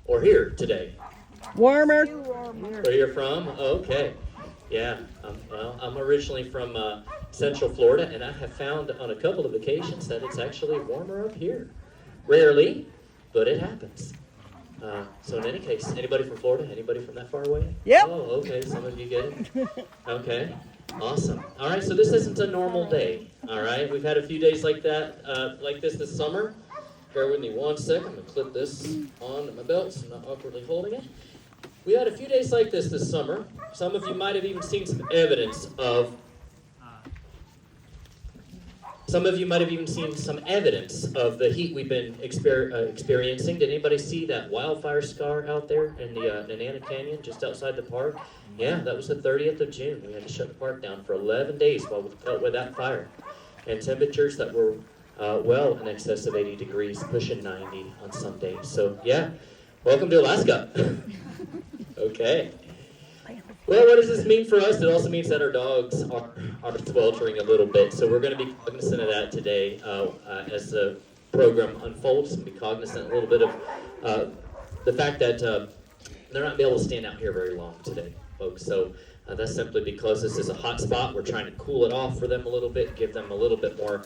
or here today? Warmer. Where you're from? Okay. Yeah. I'm originally from Central Florida, and I have found on a couple of occasions that it's actually warmer up here. Rarely, but it happens. So in any case, anybody from Florida? Anybody from that far away? Yep. Oh, okay. Some of you get it. Okay. Awesome. All right. So this isn't a normal day. All right. We've had a few days like that, like this summer. Bear with me one sec. I'm gonna clip this on my belt so I'm not awkwardly holding it. We had a few days like this summer. Some of you might have even seen some evidence of. Some of you might have even seen some evidence of the heat we've been experiencing. Did anybody see that wildfire scar out there in the Nanana Canyon, just outside the park? Yeah, that was the 30th of June. We had to shut the park down for 11 days while we dealt with that fire. And temperatures that were well in excess of 80 degrees, pushing 90 on some days. So, yeah, welcome to Alaska. Okay. Well, what does this mean for us? It also means that our dogs are sweltering a little bit. So we're going to be cognizant of that today as the program unfolds, and be cognizant a little bit of the fact that they're not going to be able to stand out here very long today, folks. So that's simply because this is a hot spot. We're trying to cool it off for them a little bit, give them a little bit more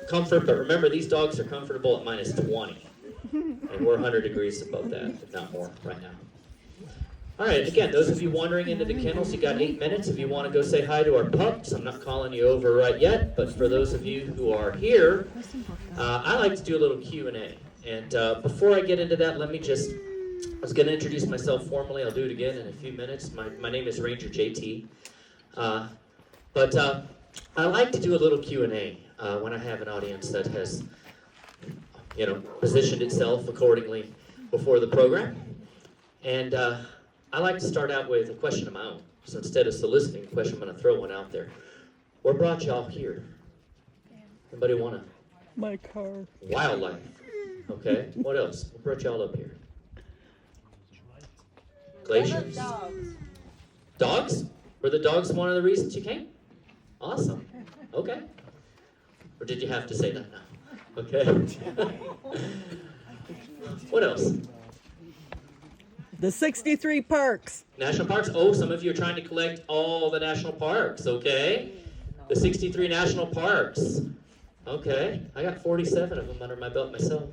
comfort. But remember, these dogs are comfortable at minus 20. And we're 100 degrees above that, if not more, right now. All right, again, those of you wandering into the kennels, you got 8 minutes. If you want to go say hi to our pups, I'm not calling you over right yet, but for those of you who are here, I like to do a little Q&A. And before I get into that, I was going to introduce myself formally. I'll do it again in a few minutes. My name is Ranger JT. But I like to do a little Q&A when I have an audience that has, positioned itself accordingly before the program. And I like to start out with a question of my own. So instead of soliciting a question, I'm going to throw one out there. What brought y'all here? Anybody want to? My car. Wildlife. Okay. What else? What brought y'all up here? Glaciers? Dogs? Were the dogs one of the reasons you came? Awesome. Okay. Or did you have to say that now? Okay. What else? The 63 parks. National parks? Oh, some of you are trying to collect all the national parks, okay? The 63 national parks. Okay, I got 47 of them under my belt myself.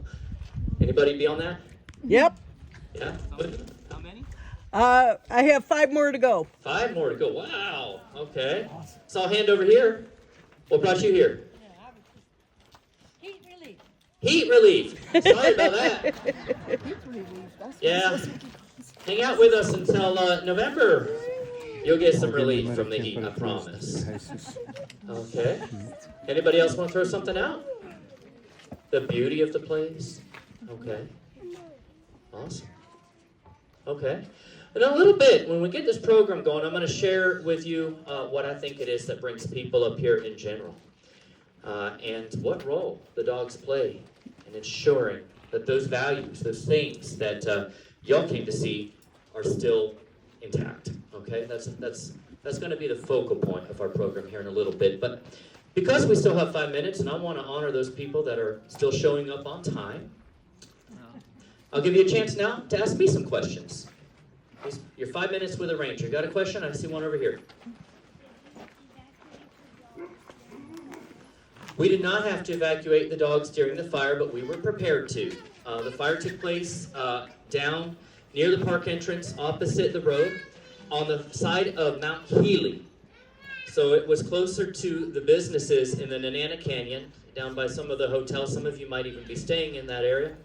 Anybody be on that? Yep. Yeah? How many? I have 5 more to go. 5 more to go. Wow. Okay. Saw a hand over here. What brought you here? Heat relief. Heat relief. Sorry about that. Yeah. Hang out with us until November. You'll get some relief from the heat, I promise. Okay. Anybody else want to throw something out? The beauty of the place. Okay. Awesome. Okay. In a little bit, when we get this program going, I'm going to share with you what I think it is that brings people up here in general. And what role the dogs play in ensuring that those values, those things that y'all came to see are still intact. Okay, that's going to be the focal point of our program here in a little bit. But because we still have 5 minutes, and I want to honor those people that are still showing up on time, I'll give you a chance now to ask me some questions. Your 5 minutes with a ranger. Got a question? I see one over here. We did not have to evacuate the dogs during the fire, but we were prepared to. The fire took place down near the park entrance, opposite the road, on the side of Mount Healy. So it was closer to the businesses in the Nanana Canyon, down by some of the hotels. Some of you might even be staying in that area.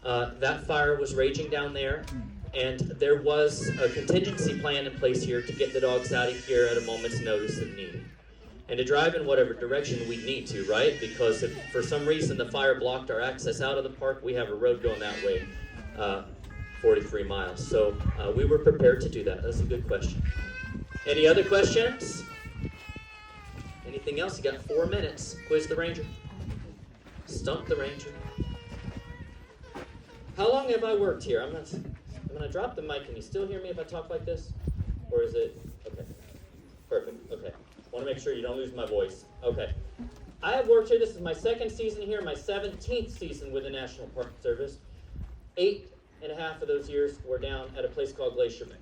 That fire was raging down there, and there was a contingency plan in place here to get the dogs out of here at a moment's notice if needed. And to drive in whatever direction we need to, right? Because if for some reason the fire blocked our access out of the park, we have a road going that way, 43 miles. So we were prepared to do that. That's a good question. Any other questions? Anything else? You got 4 minutes. Quiz the ranger. Stump the ranger. How long have I worked here? I'm gonna drop the mic. Can you still hear me if I talk like this? Or is it, okay. Perfect, okay. Want to make sure you don't lose my voice. Okay. I have worked here. This is my 2nd season here, my 17th season with the National Park Service. 8 and a half of those years were down at a place called Glacier Bay.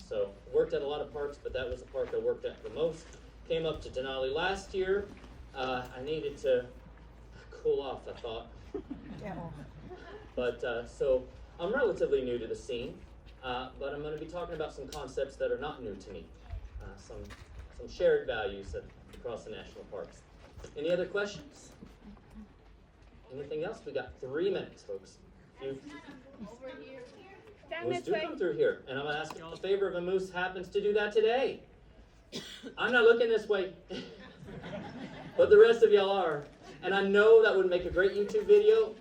So worked at a lot of parks, but that was the park I worked at the most. Came up to Denali last year. I needed to cool off, I thought. But so I'm relatively new to the scene, but I'm going to be talking about some concepts that are not new to me, some shared values across the national parks. Any other questions? Anything else? We got 3 minutes, folks. Moose do come through here, and I'm going to ask you all a favor if a moose happens to do that today. I'm not looking this way, but the rest of y'all are. And I know that would make a great YouTube video,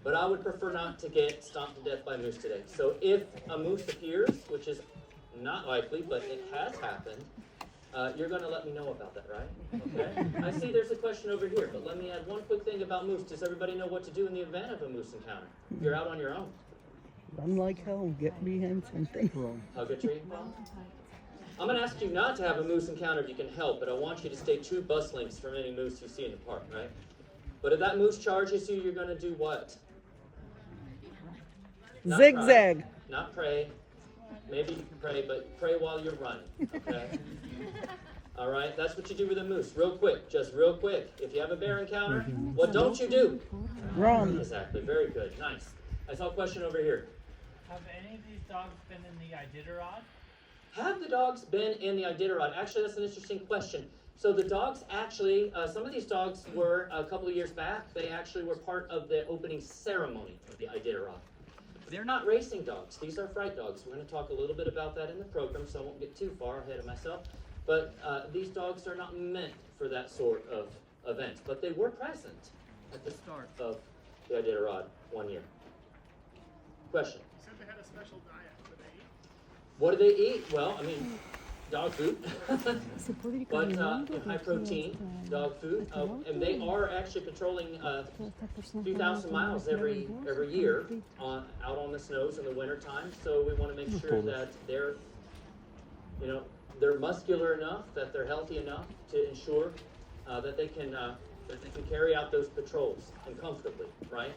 but I would prefer not to get stomped to death by a moose today. So if a moose appears, which is not likely, but it has happened, you're going to let me know about that, right? Okay. I see there's a question over here, but let me add one quick thing about moose. Does everybody know what to do in the event of a moose encounter? You're out on your own. Run like hell, get behind something. Hug a tree? I'm going to ask you not to have a moose encounter if you can help, but I want you to stay 2 bus lengths from any moose you see in the park, right? But if that moose charges you, you're going to do what? Not Zigzag. cry, not pray. Maybe pray, but pray while you're running, okay? All right, that's what you do with a moose. Real quick, just real quick. If you have a bear encounter, what don't you do? Run. Exactly, very good, nice. I saw a question over here. Have any of these dogs been in the Iditarod? Have the dogs been in the Iditarod? Actually, that's an interesting question. So the dogs actually, some of these dogs were, a couple of years back, they actually were part of the opening ceremony of the Iditarod. They're not racing dogs. These are fright dogs. We're going to talk a little bit about that in the program, so I won't get too far ahead of myself. But these dogs are not meant for that sort of event. But they were present at the start of the Iditarod one year. Question? You said they had a special diet. What do they eat? Well, I mean, dog food, but high protein dog food, and they are actually patrolling a few thousand miles every year out on the snows in the winter time. So we want to make sure that they're muscular enough, that they're healthy enough to ensure that they can carry out those patrols and comfortably, right?